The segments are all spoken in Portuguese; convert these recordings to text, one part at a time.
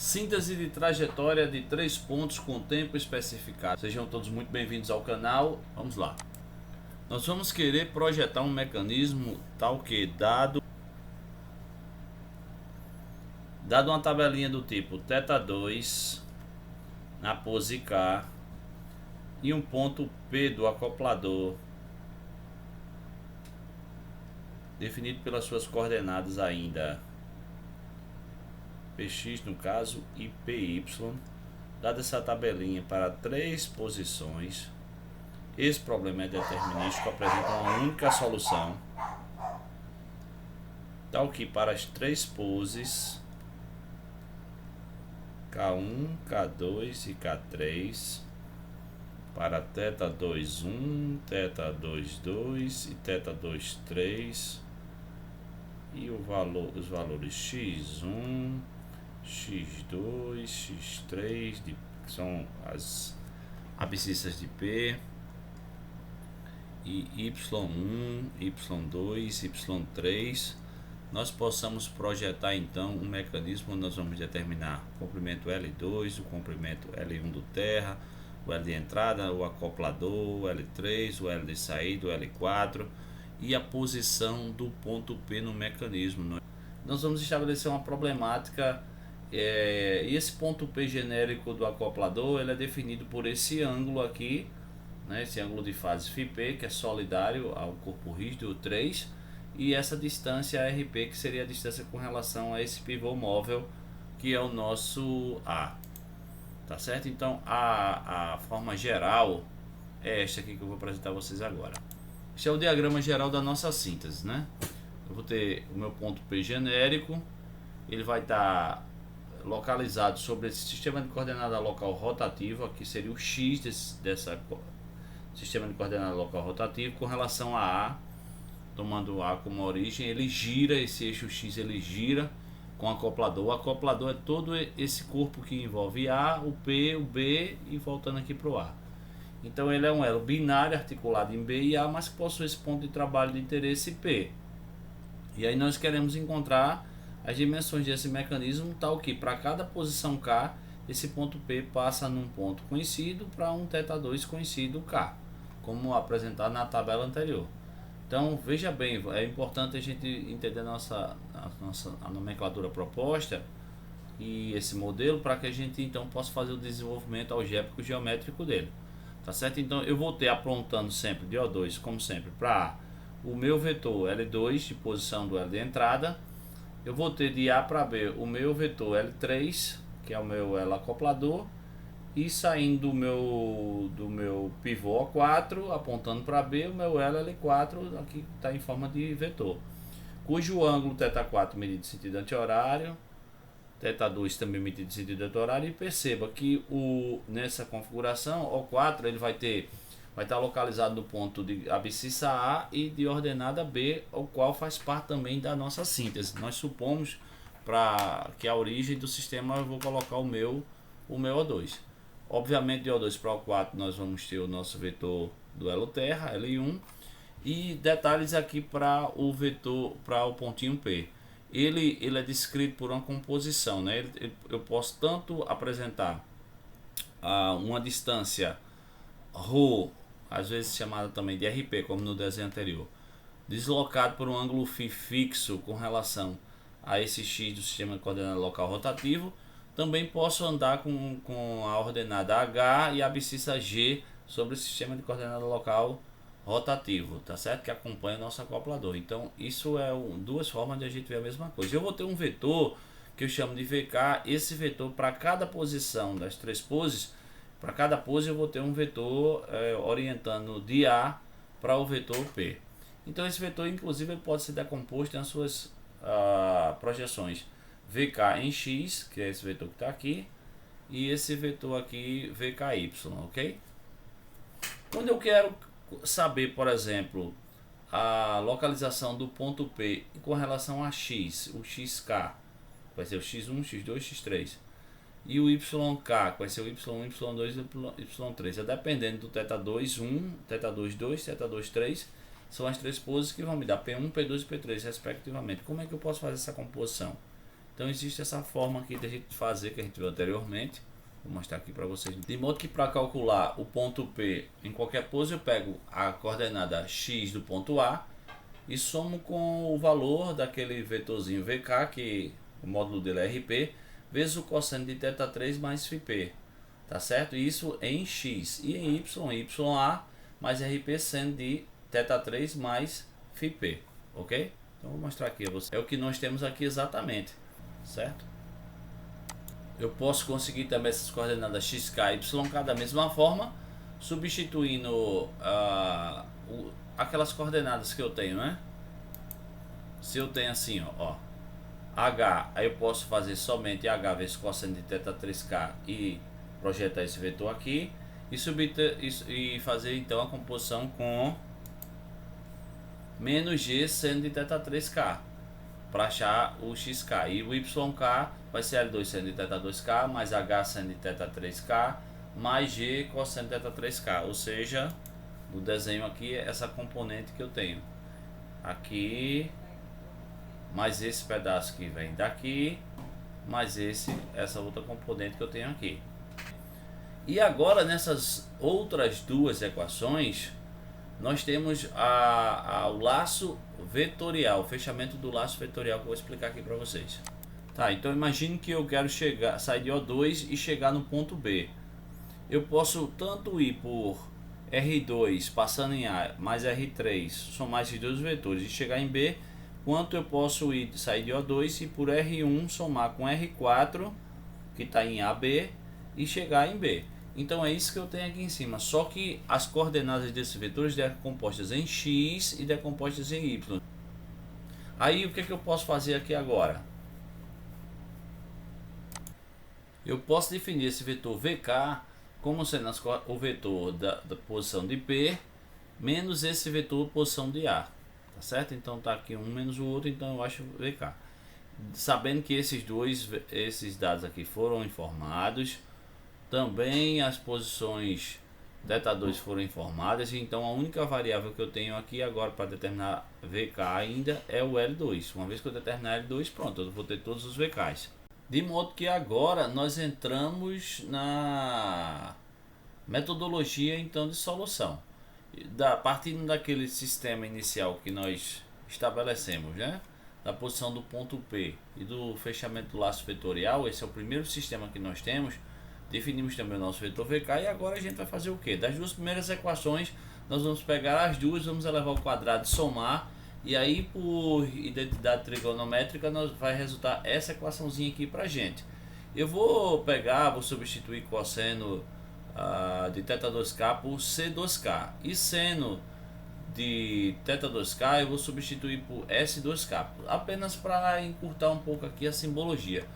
Síntese de trajetória de 3 pontos com tempo especificado. Sejam todos muito bem-vindos ao canal. Vamos lá. Nós vamos querer projetar um mecanismo tal que dado uma tabelinha do tipo θ2 na pose K e um ponto P do acoplador definido pelas suas coordenadas ainda px no caso e py, dada essa tabelinha para 3 posições, esse problema é determinístico, apresenta uma única solução, tal que para as 3 poses K1, K2 e K3, para θ21, θ22 e θ23, e os valores x1, x2, x3, que são as abscissas de P, e y1, y2, y3, nós possamos projetar então um mecanismo onde nós vamos determinar o comprimento L2, o comprimento L1 do terra, o L de entrada, o acoplador, o L3, o L de saída, o L4 e a posição do ponto P no mecanismo. Nós vamos estabelecer uma problemática e esse ponto P genérico do acoplador ele é definido por esse ângulo aqui, né, esse ângulo de fase φP, que é solidário ao corpo rígido 3, e essa distância RP, que seria a distância com relação a esse pivô móvel, que é o nosso A. Tá certo? Então a forma geral é esta aqui que eu vou apresentar a vocês agora. Este é o diagrama geral da nossa síntese, né? Eu vou ter o meu ponto P genérico, ele vai estar localizado sobre esse sistema de coordenada local rotativo, aqui seria o X dessa sistema de coordenada local rotativo com relação a A, tomando A como origem, ele gira, esse eixo X ele gira com o acoplador. O acoplador é todo esse corpo que envolve A, o P, o B e voltando aqui para o A. Então ele é um elo binário articulado em B e A, mas que possui esse ponto de trabalho de interesse P. E aí nós queremos encontrar as dimensões desse mecanismo tal que para cada posição K, esse ponto P passa num ponto conhecido para um θ2 conhecido K, como apresentado na tabela anterior. Então veja bem, é importante a gente entender a nomenclatura proposta e esse modelo para que a gente então possa fazer o desenvolvimento algébrico geométrico dele. Tá certo? Então eu vou ter apontando sempre de O2, como sempre, para o meu vetor L2 de posição do L de entrada. Eu vou ter de A para B o meu vetor L3, que é o meu L acoplador, e saindo do meu pivô A4, apontando para B, o meu L4 aqui está em forma de vetor, cujo ângulo θ4 medido em sentido anti-horário, θ2 também medido em sentido anti-horário, e perceba que nessa configuração O4 ele vai estar localizado no ponto de abscissa A e de ordenada B, o qual faz parte também da nossa síntese. Nós supomos que a origem do sistema eu vou colocar o meu O2. Obviamente de O2 para O4 nós vamos ter o nosso vetor do elo terra, L1, e detalhes aqui para o vetor, para o pontinho P. Ele é descrito por uma composição, né? Eu posso tanto apresentar uma distância ρ, às vezes chamada também de RP, como no desenho anterior, deslocado por um ângulo φ fixo com relação a esse X do sistema de coordenada local rotativo. Também posso andar com a ordenada H e a abscissa G sobre o sistema de coordenada local rotativo, tá certo? Que acompanha o nosso acoplador. Então isso é duas formas de a gente ver a mesma coisa. Eu vou ter um vetor que eu chamo de VK. Esse vetor para cada posição das 3 poses, para cada pose eu vou ter um vetor orientando de A para o vetor P. Então esse vetor inclusive ele pode ser decomposto em suas projeções VK em X, que é esse vetor que está aqui, e esse vetor aqui VKY, ok? Quando eu quero saber, por exemplo, a localização do ponto P com relação a X, o XK, vai ser o X1, X2, X3, e o YK, vai ser o Y1, Y2 e Y3, dependendo do θ2, 1, θ2, 2, θ2, 3, são as 3 poses que vão me dar P1, P2 e P3 respectivamente. Como é que eu posso fazer essa composição? Então existe essa forma aqui de a gente fazer que a gente viu anteriormente. Vou mostrar aqui para vocês. De modo que para calcular o ponto P em qualquer pose, eu pego a coordenada x do ponto A e somo com o valor daquele vetorzinho VK, que o módulo dele é RP, vezes o cosseno de θ3 mais φP. Tá certo? Isso em x. E em y, YA mais RP seno de θ3 mais φP. Ok? Então vou mostrar aqui a você. É o que nós temos aqui exatamente. Certo? Eu posso conseguir também essas coordenadas xk e yk da mesma forma, substituindo aquelas coordenadas que eu tenho, né? Se eu tenho assim, ó, h, aí eu posso fazer somente h vezes cosseno de θ3k e projetar esse vetor aqui e fazer então a composição com menos g seno de θ3k para achar o xk, e o yk vai ser L2 seno de θ2k mais h seno de θ3k mais g cosseno de θ3k, ou seja, no desenho aqui é essa componente que eu tenho aqui, mais esse pedaço que vem daqui, mais essa outra componente que eu tenho aqui. E agora nessas outras duas equações nós temos o laço vetorial, o fechamento do laço vetorial que eu vou explicar aqui para vocês. Tá, então imagine que eu quero sair de O2 e chegar no ponto B. Eu posso tanto ir por R2 passando em A mais R3, somar esses dois vetores e chegar em B, quanto eu posso sair de O2 e por R1 somar com R4 que está em AB e chegar em B. Então é isso que eu tenho aqui em cima, só que as coordenadas desses vetores decompostas em x e decompostas em y. Aí o que eu posso fazer aqui agora? Eu posso definir esse vetor VK como sendo o vetor da posição de P menos esse vetor posição de A, tá certo? Então tá aqui um menos o outro, então eu acho VK. Sabendo que esses dados aqui foram informados, também as posições θ2 foram informadas, então a única variável que eu tenho aqui agora para determinar VK ainda é o L2. Uma vez que eu determinar L2, pronto, eu vou ter todos os VKs. De modo que agora nós entramos na metodologia então de solução. Partindo daquele sistema inicial que nós estabelecemos, né? Da posição do ponto P e do fechamento do laço vetorial, esse é o primeiro sistema que nós temos. Definimos também o nosso vetor VK e agora a gente vai fazer o que? Das duas primeiras equações, nós vamos pegar as duas, vamos elevar ao quadrado e somar, e aí por identidade trigonométrica vai resultar essa equaçãozinha aqui pra gente. Eu vou substituir cosseno de θ2k por C2k, e seno de θ2k eu vou substituir por S2k, apenas para encurtar um pouco aqui a simbologia.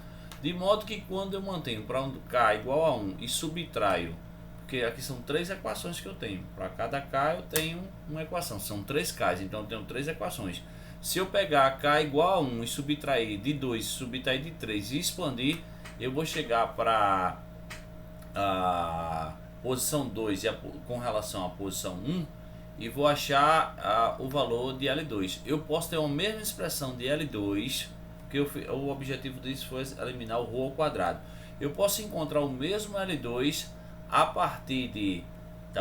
De modo que quando eu mantenho para k igual a 1 e subtraio, porque aqui são três equações que eu tenho, para cada k eu tenho uma equação, são 3 k's, então eu tenho três equações. Se eu pegar k igual a 1 e subtrair de 2, subtrair de 3 e expandir, eu vou chegar para a posição 2 com relação à posição 1 e vou achar o valor de L2. Eu posso ter uma mesma expressão de L2, o objetivo disso foi eliminar o ρ ao quadrado. Eu posso encontrar o mesmo L2 a partir da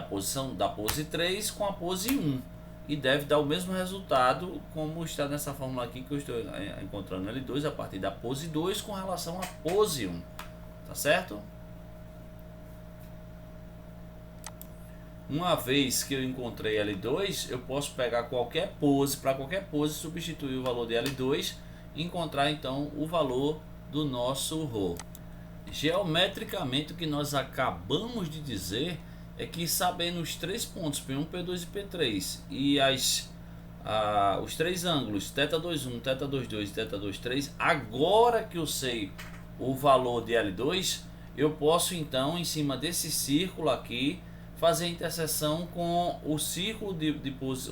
pose 3 com a pose 1 e deve dar o mesmo resultado como está nessa fórmula aqui que eu estou encontrando L2 a partir da pose 2 com relação à pose 1, tá certo? Uma vez que eu encontrei L2, eu posso pegar qualquer pose, para qualquer pose substituir o valor de L2 e encontrar então o valor do nosso ρ. Geometricamente o que nós acabamos de dizer é que sabendo os três pontos P1, P2 e P3 e os três ângulos θ21, θ22 e θ23, agora que eu sei o valor de L2, eu posso então em cima desse círculo aqui fazer a interseção com o círculo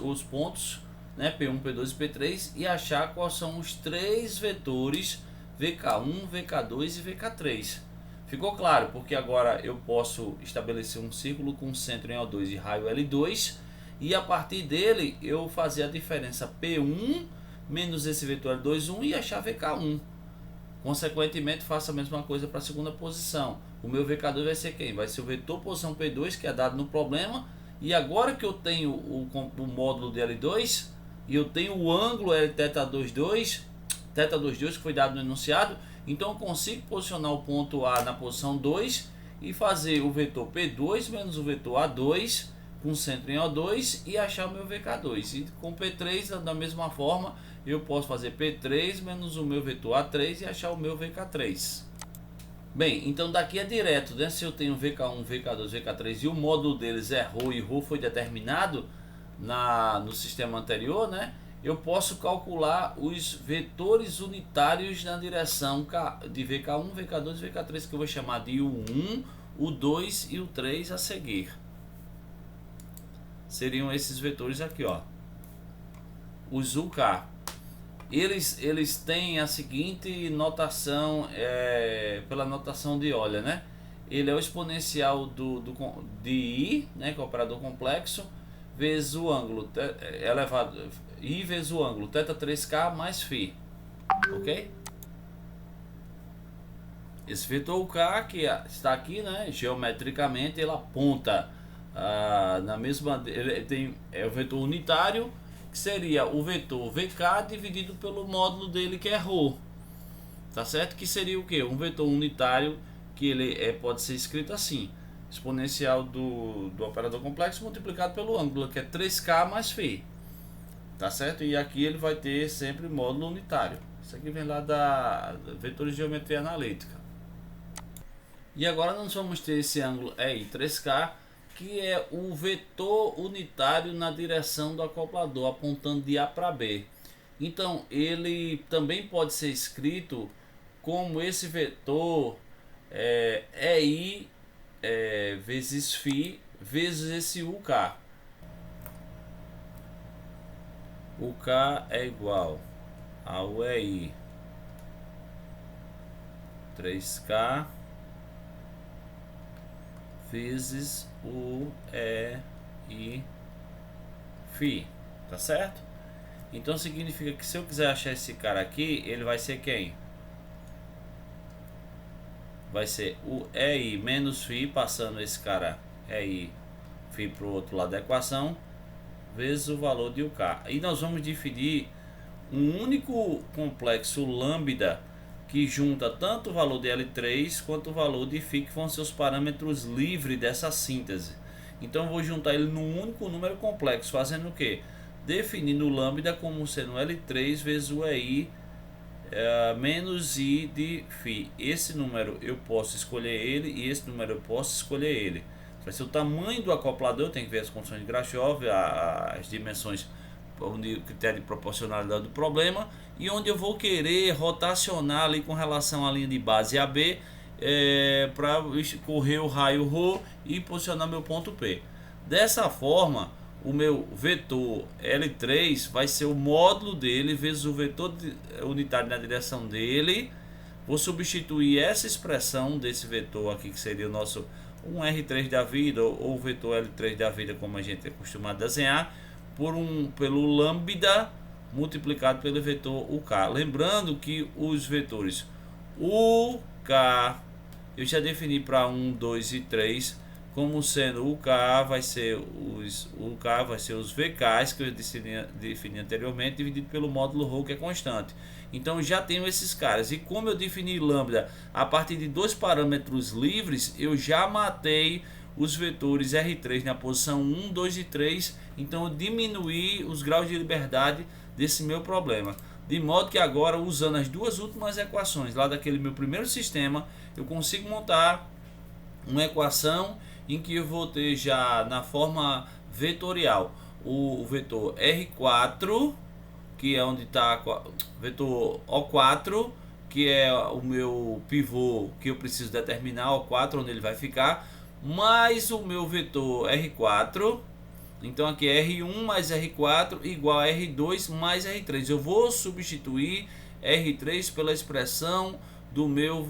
os pontos, né, P1, P2 e P3 e achar quais são os três vetores VK1, VK2 e VK3. Ficou claro? Porque agora eu posso estabelecer um círculo com centro em O2 e raio L2 e a partir dele eu fazer a diferença P1 menos esse vetor L2, 1 e achar VK1. Consequentemente, faça a mesma coisa para a segunda posição. O meu VK2 vai ser quem? Vai ser o vetor posição P2, que é dado no problema. E agora que eu tenho o módulo de L2 e eu tenho o ângulo Lθ22, θ22 que foi dado no enunciado, então eu consigo posicionar o ponto A na posição 2 e fazer o vetor P2 menos o vetor A2 com centro em O2 e achar o meu VK2. E com P3 da mesma forma eu posso fazer P3 menos o meu vetor A3 e achar o meu VK3. Bem, então daqui é direto, né? Se eu tenho VK1, VK2, VK3 e o módulo deles é ρ e ρ foi determinado no sistema anterior, né? Eu posso calcular os vetores unitários na direção de VK1, VK2 e VK3, que eu vou chamar de U1, U2 e U3 a seguir. Seriam esses vetores aqui, ó. Os UK. Eles têm a seguinte notação, pela notação de Euler, né? Ele é o exponencial de I, né, que é o operador complexo, vezes o ângulo elevado, I vezes o ângulo θ3k mais φ, ok? Esse vetor UK que está aqui, né, geometricamente ele aponta na mesma, ele tem o vetor unitário, que seria o vetor VK dividido pelo módulo dele, que é ρ, tá certo? Que seria o que? Um vetor unitário que ele pode ser escrito assim: exponencial do operador complexo multiplicado pelo ângulo, que é 3k mais φ, tá certo? E aqui ele vai ter sempre módulo unitário. Isso aqui vem lá da vetores de geometria analítica. E agora nós vamos ter esse ângulo EI 3k, que é o vetor unitário na direção do acoplador, apontando de A para B. Então ele também pode ser escrito como esse vetor EI vezes φ vezes esse UK. O K é igual ao EI 3k vezes o EI φ, tá certo? Então significa que se eu quiser achar esse cara aqui, ele vai ser quem? Vai ser o EI menos φ, passando esse cara EI φ para o outro lado da equação, vezes o valor de UK. E nós vamos definir um único complexo lambda que junta tanto o valor de L3 quanto o valor de φ, que vão ser os parâmetros livres dessa síntese. Então eu vou juntar ele num único número complexo, fazendo o que? Definindo o lambda como sendo L3 vezes o EI menos I de φ. Esse número eu posso escolher ele e esse número eu posso escolher ele. Vai ser o tamanho do acoplador, tem que ver as condições de Grashof, as dimensões, o critério de proporcionalidade do problema, e onde eu vou querer rotacionar ali com relação à linha de base AB para correr o raio ρ e posicionar meu ponto P. Dessa forma, o meu vetor L3 vai ser o módulo dele vezes o vetor unitário na direção dele. Vou substituir essa expressão desse vetor aqui, que seria o nosso um R3 da vida, ou vetor L3 da vida, como a gente é acostumado a desenhar, pelo lambda multiplicado pelo vetor UK. Lembrando que os vetores UK eu já defini para 1, 2 e 3 como sendo o UK vai ser os VKs que eu defini anteriormente, dividido pelo módulo ρ, que é constante. Então já tenho esses caras, e como eu defini lambda a partir de dois parâmetros livres, eu já matei os vetores R3 na posição 1, 2 e 3, então eu diminuí os graus de liberdade desse meu problema. De modo que agora, usando as duas últimas equações lá daquele meu primeiro sistema, eu consigo montar uma equação em que eu vou ter já na forma vetorial o vetor R4, que é onde está vetor O4, que é o meu pivô que eu preciso determinar, O4, onde ele vai ficar, mais o meu vetor R4. Então aqui é R1 mais R4 igual a R2 mais R3. Eu vou substituir R3 pela expressão do meu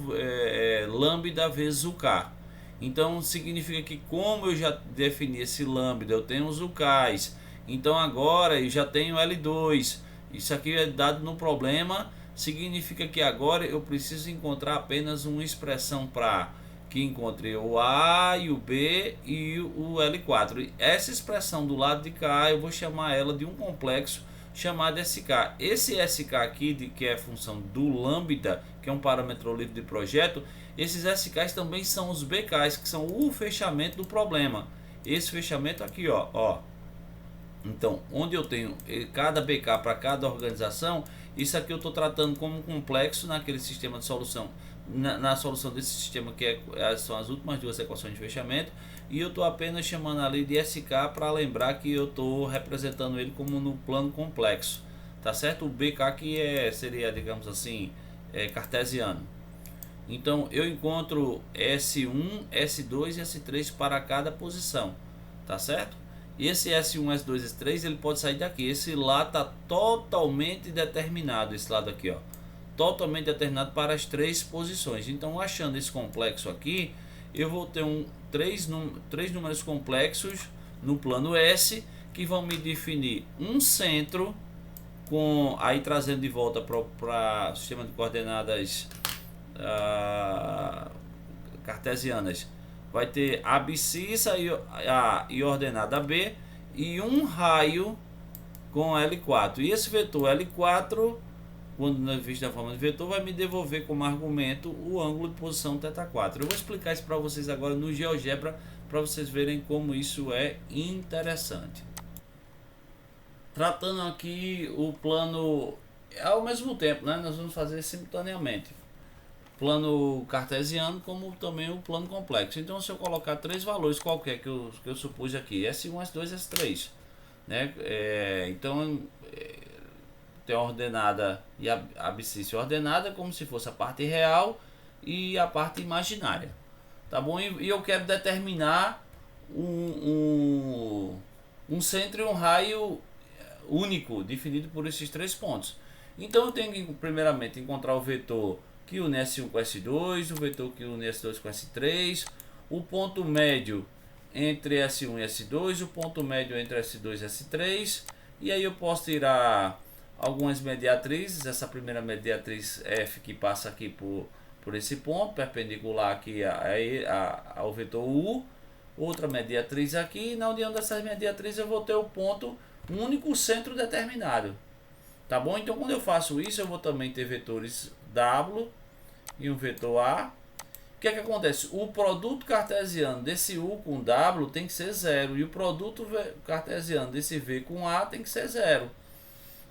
lambda vezes o K. Então significa que, como eu já defini esse lambda, eu tenho os UKs. Então agora eu já tenho L2. Isso aqui é dado no problema significa que agora eu preciso encontrar apenas uma expressão para que encontre o A e o B e o L4. Essa expressão do lado de cá eu vou chamar ela de um complexo chamado SK. Esse SK aqui, que é a função do lambda, que é um parâmetro livre de projeto, esses SKs também são os BKs, que são o fechamento do problema. Esse fechamento aqui, ó. Então, onde eu tenho cada BK para cada organização, isso aqui eu estou tratando como um complexo naquele sistema de solução, na solução desse sistema que são as últimas duas equações de fechamento, e eu estou apenas chamando ali de SK para lembrar que eu estou representando ele como no plano complexo, tá certo? O BK que seria, digamos assim, cartesiano. Então eu encontro S1, S2 e S3 para cada posição, tá certo? E esse S1, S2, S3 ele pode sair daqui. Esse lá está totalmente determinado, esse lado aqui, ó, totalmente determinado para as três posições. Então, achando esse complexo aqui, eu vou ter três números complexos no plano S que vão me definir um centro com, aí trazendo de volta para o sistema de coordenadas cartesianas, vai ter abscissa e ordenada B e um raio com L4. E esse vetor L4, quando visto na forma de vetor, vai me devolver como argumento o ângulo de posição θ4. Eu vou explicar isso para vocês agora no GeoGebra, para vocês verem como isso é interessante. Tratando aqui o plano ao mesmo tempo, né? Nós vamos fazer simultaneamente plano cartesiano como também o plano complexo. Então, se eu colocar três valores qualquer que eu supus aqui, S1, S2, S3, né? Então tem a ordenada e a abscissa ordenada como se fosse a parte real e a parte imaginária, tá bom? E eu quero determinar um centro e um raio único definido por esses três pontos. Então eu tenho que primeiramente encontrar o vetor que une S1 com S2, o vetor que une S2 com S3, o ponto médio entre S1 e S2, o ponto médio entre S2 e S3, e aí eu posso tirar algumas mediatrizes, essa primeira mediatriz F que passa aqui por esse ponto, perpendicular aqui ao vetor U, outra mediatriz aqui, e na união dessas mediatrizes eu vou ter o ponto, um único centro determinado, tá bom? Então quando eu faço isso eu vou também ter vetores W e um vetor A. O que é que acontece? O produto cartesiano desse U com W tem que ser zero e o produto cartesiano desse V com A tem que ser zero,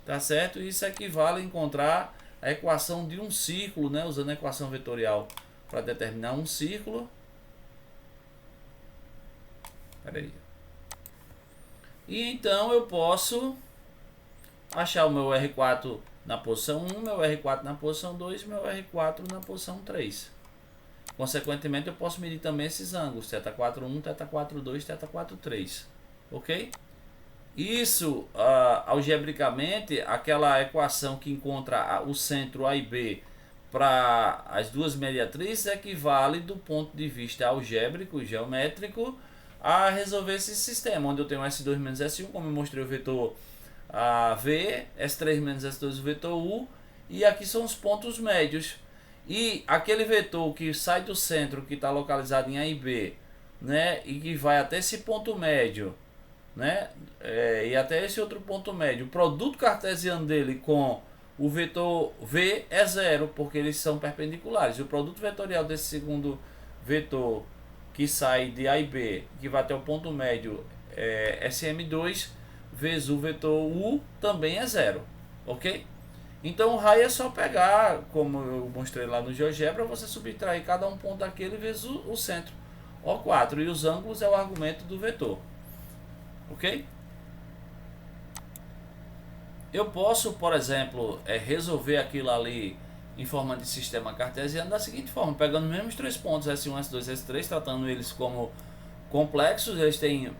tá certo? Isso equivale a encontrar a equação de um círculo, né? Usando a equação vetorial para determinar um círculo. Peraí. E então eu posso achar o meu R4 na posição 1, meu R4 na posição 2 e meu R4 na posição 3. Consequentemente, eu posso medir também esses ângulos, θ41, θ42, θ43, ok? Isso, algebricamente, aquela equação que encontra o centro A e B para as duas mediatrizes equivale do ponto de vista algébrico, geométrico, a resolver esse sistema, onde eu tenho S2 menos S1, como eu mostrei o vetor V, S3 menos S2 o vetor U, e aqui são os pontos médios. E aquele vetor que sai do centro, que está localizado em A e B, né, e que vai até esse ponto médio, né, e até esse outro ponto médio, o produto cartesiano dele com o vetor V é zero, porque eles são perpendiculares. O produto vetorial desse segundo vetor que sai de A e B, que vai até o ponto médio, SM2, vezes o vetor U também é zero, ok? Então o raio é só pegar, como eu mostrei lá no GeoGebra, você subtrair cada um ponto daquele vezes o centro, O4, e os ângulos é o argumento do vetor, ok? Eu posso, por exemplo, resolver aquilo ali em forma de sistema cartesiano da seguinte forma, pegando os mesmos três pontos, S1, S2, S3, tratando eles como complexos, eles têm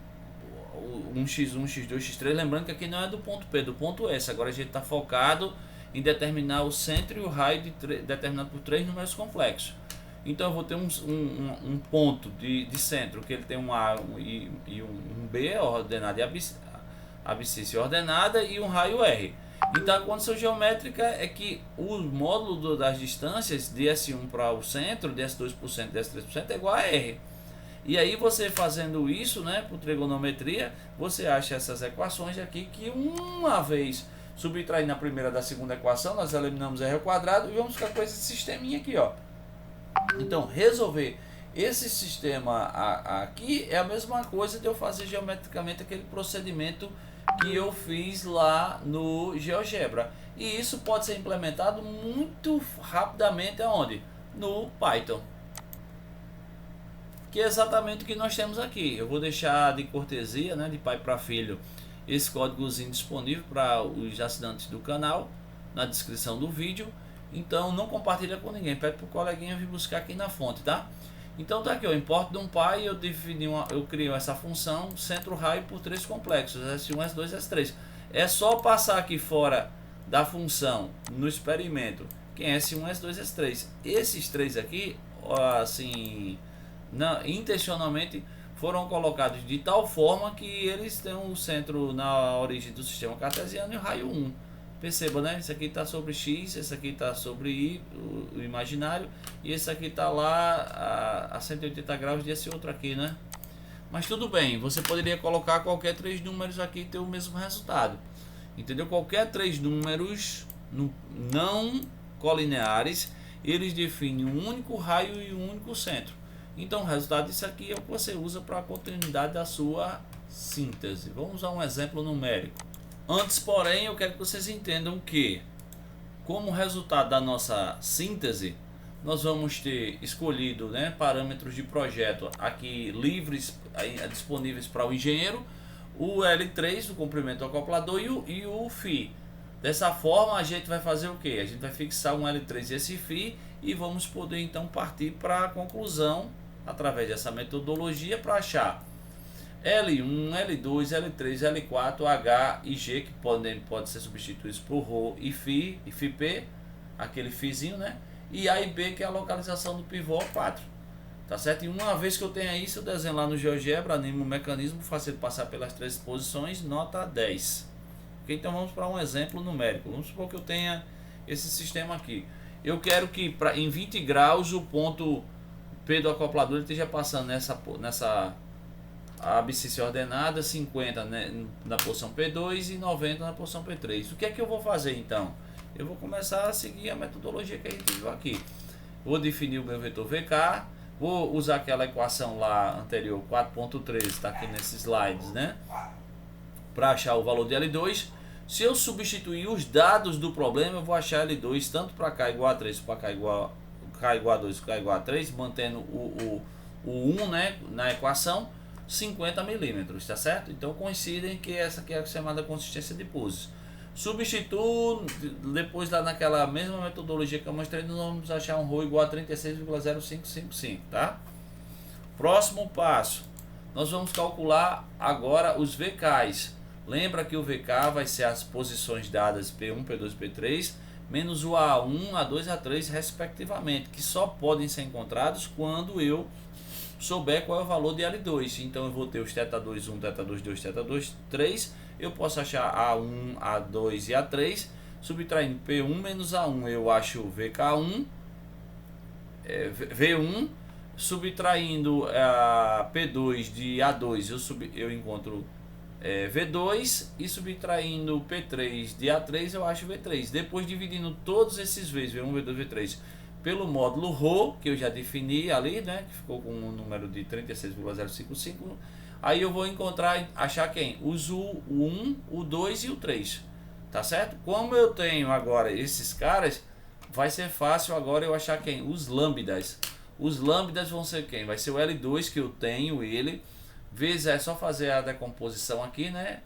um x1, x2, x3, lembrando que aqui não é do ponto P, do ponto S. Agora a gente está focado em determinar o centro e o raio determinado por três números complexos. Então eu vou ter um ponto de centro que ele tem um A e um B ordenado e abscissa ordenada e um raio R. Então a condição geométrica é que o módulo das distâncias de S1 para o centro, de S2 para o centro, de S3 para o centro é igual a R. E aí você fazendo isso, né, por trigonometria, você acha essas equações aqui que uma vez subtraindo a primeira da segunda equação, nós eliminamos R ao quadrado e vamos ficar com esse sisteminha aqui, ó. Então resolver esse sistema aqui é a mesma coisa de eu fazer geometricamente aquele procedimento que eu fiz lá no GeoGebra. E isso pode ser implementado muito rapidamente aonde? No Python. Que é exatamente o que nós temos aqui. Eu vou deixar de cortesia, né, de pai para filho, esse códigozinho disponível para os assinantes do canal na descrição do vídeo. Então não compartilha com ninguém, pede para o coleguinha vir buscar aqui na fonte, tá? Então tá aqui, eu importo de um pai, eu crio essa função centro raio por três complexos, S1, S2, S3. É só passar aqui fora da função no experimento quem é S1, S2, S3. Esses três aqui, assim, intencionalmente foram colocados de tal forma que eles têm um centro na origem do sistema cartesiano e o raio 1. Perceba, né? Esse aqui está sobre X, esse aqui está sobre Y, o imaginário, e esse aqui está lá a 180 graus desse outro aqui, né? Mas tudo bem, você poderia colocar qualquer três números aqui e ter o mesmo resultado. Entendeu? Qualquer três números não colineares, eles definem um único raio e um único centro. Então o resultado disso aqui é o que você usa para a continuidade da sua síntese. Vamos usar um exemplo numérico. Antes, porém, eu quero que vocês entendam que, como resultado da nossa síntese, nós vamos ter escolhido, né, parâmetros de projeto aqui livres, disponíveis para o engenheiro, o L3, o comprimento acoplador, e o φ. Dessa forma, a gente vai fazer o que? A gente vai fixar um L3 e esse φ e vamos poder então partir para a conclusão através dessa metodologia para achar L1, L2, L3, L4, H e G, que pode ser substituídos por Rho e Φ, e Φp, aquele Φzinho, né? E A e B, que é a localização do pivô 4. Tá certo? E uma vez que eu tenha isso, eu desenho lá no GeoGebra, animo o mecanismo, faço ele passar pelas três posições, nota 10. Okay? Então vamos para um exemplo numérico. Vamos supor que eu tenha esse sistema aqui. Eu quero que em 20 graus o ponto P do acoplador esteja passando nessa abscissa ordenada, 50, né, na posição P2 e 90 na posição P3. O que é que eu vou fazer então? Eu vou começar a seguir a metodologia que a gente viu aqui. Vou definir o meu vetor VK, vou usar aquela equação lá anterior, 4.13, está aqui nesses slides, né, para achar o valor de L2. Se eu substituir os dados do problema, eu vou achar L2 tanto para cá igual a 3, para cá igual a 2, cá igual a 3, mantendo o 1, né, na equação, 50 milímetros, tá certo? Então coincidem que essa aqui é a chamada consistência de pulsos. Substituo, depois lá naquela mesma metodologia que eu mostrei, nós vamos achar um Rho igual a 36,0555, tá? Próximo passo, nós vamos calcular agora os VKs. Lembra que o VK vai ser as posições dadas P1, P2, P3, menos o A1, A2, A3, respectivamente, que só podem ser encontrados quando eu souber qual é o valor de L2. Então eu vou ter os θ2, 1, θ2, 2, θ2, 3. Eu posso achar A1, A2 e A3. Subtraindo P1 menos A1, eu acho VK1, V1. Subtraindo P2 de A2, eu encontro V2. E subtraindo P3 de A3, eu acho V3. Depois dividindo todos esses vezes, V1, V2, V3, pelo módulo Rho, que eu já defini ali, né, que ficou com um número de 36,055, aí eu vou achar quem? O 1, o 2 e o 3, tá certo? Como eu tenho agora esses caras, vai ser fácil agora eu achar quem? Os lambdas. Os lambdas vão ser quem? Vai ser o L2 que eu tenho ele, vezes é só fazer a decomposição aqui, né,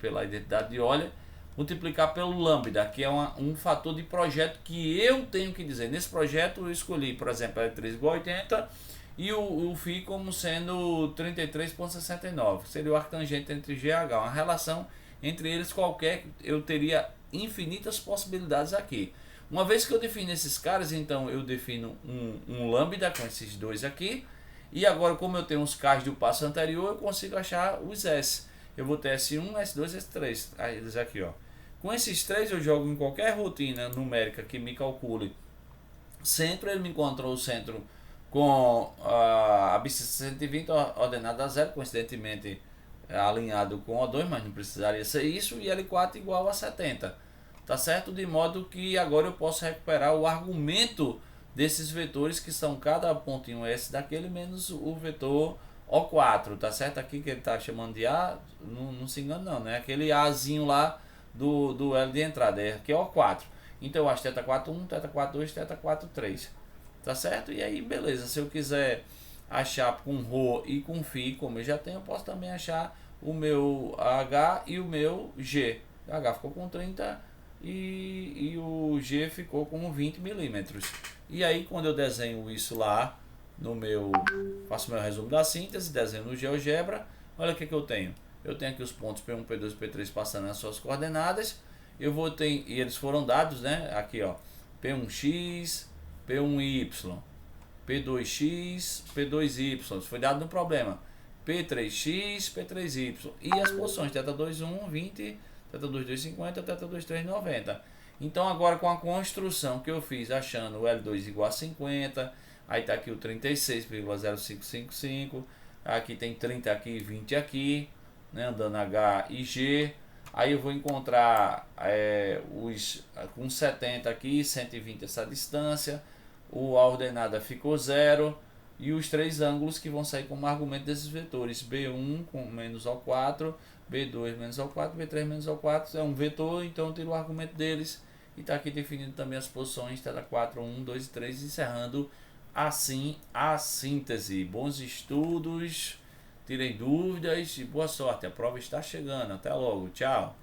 pela identidade de Euler, multiplicar pelo lambda, que é um fator de projeto que eu tenho que dizer. Nesse projeto eu escolhi, por exemplo, L3 igual a 80 e o φ como sendo 33,69. Seria o arctangente entre G e H. Uma relação entre eles qualquer, eu teria infinitas possibilidades aqui. Uma vez que eu defino esses caras, então eu defino um lambda com esses dois aqui. E agora, como eu tenho os Ks do passo anterior, eu consigo achar os S. Eu vou ter S1, S2, S3. Aí eles aqui, ó. Com esses três eu jogo em qualquer rotina numérica que me calcule centro, ele me encontrou o centro com a abscissa 120 ordenada a zero, coincidentemente alinhado com O2, mas não precisaria ser isso, e L4 igual a 70, tá certo? De modo que agora eu posso recuperar o argumento desses vetores, que são cada pontinho S daquele menos o vetor O4, tá certo? Aqui que ele tá chamando de A, não se engana não, né? Aquele Azinho lá do L de entrada, aqui é O4. Então eu acho θ 4.1, θ 4.2, θ 4.3, tá certo? E aí beleza, se eu quiser achar com ρ e com φ, como eu já tenho, eu posso também achar o meu H e o meu G. O H ficou com 30 e o G ficou com 20 milímetros. E aí quando eu desenho isso lá no meu, faço meu resumo da síntese, desenho no GeoGebra, olha o que eu tenho. Eu tenho aqui os pontos P1, P2 e P3 passando nas suas coordenadas. Eu vou ter, e eles foram dados, né? Aqui ó, P1x, P1y, P2x, P2y, foi dado no problema, P3x, P3y, e as posições θ21 20, θ22 50, θ23 90. Então agora com a construção que eu fiz achando o L2 igual a 50, aí tá aqui o 36,0555, aqui tem 30 aqui, 20 aqui, né, andando H e G. Aí eu vou encontrar os com 70 aqui, 120 essa distância, a ordenada ficou 0, e os três ângulos que vão sair como argumento desses vetores, B1 com menos O4, B2 menos O4, B3 menos O4, é um vetor, então eu tiro o argumento deles, e está aqui definindo também as posições, θ4, 1, 2 e 3, encerrando assim a síntese. Bons estudos, tirem dúvidas e boa sorte, a prova está chegando, até logo, tchau!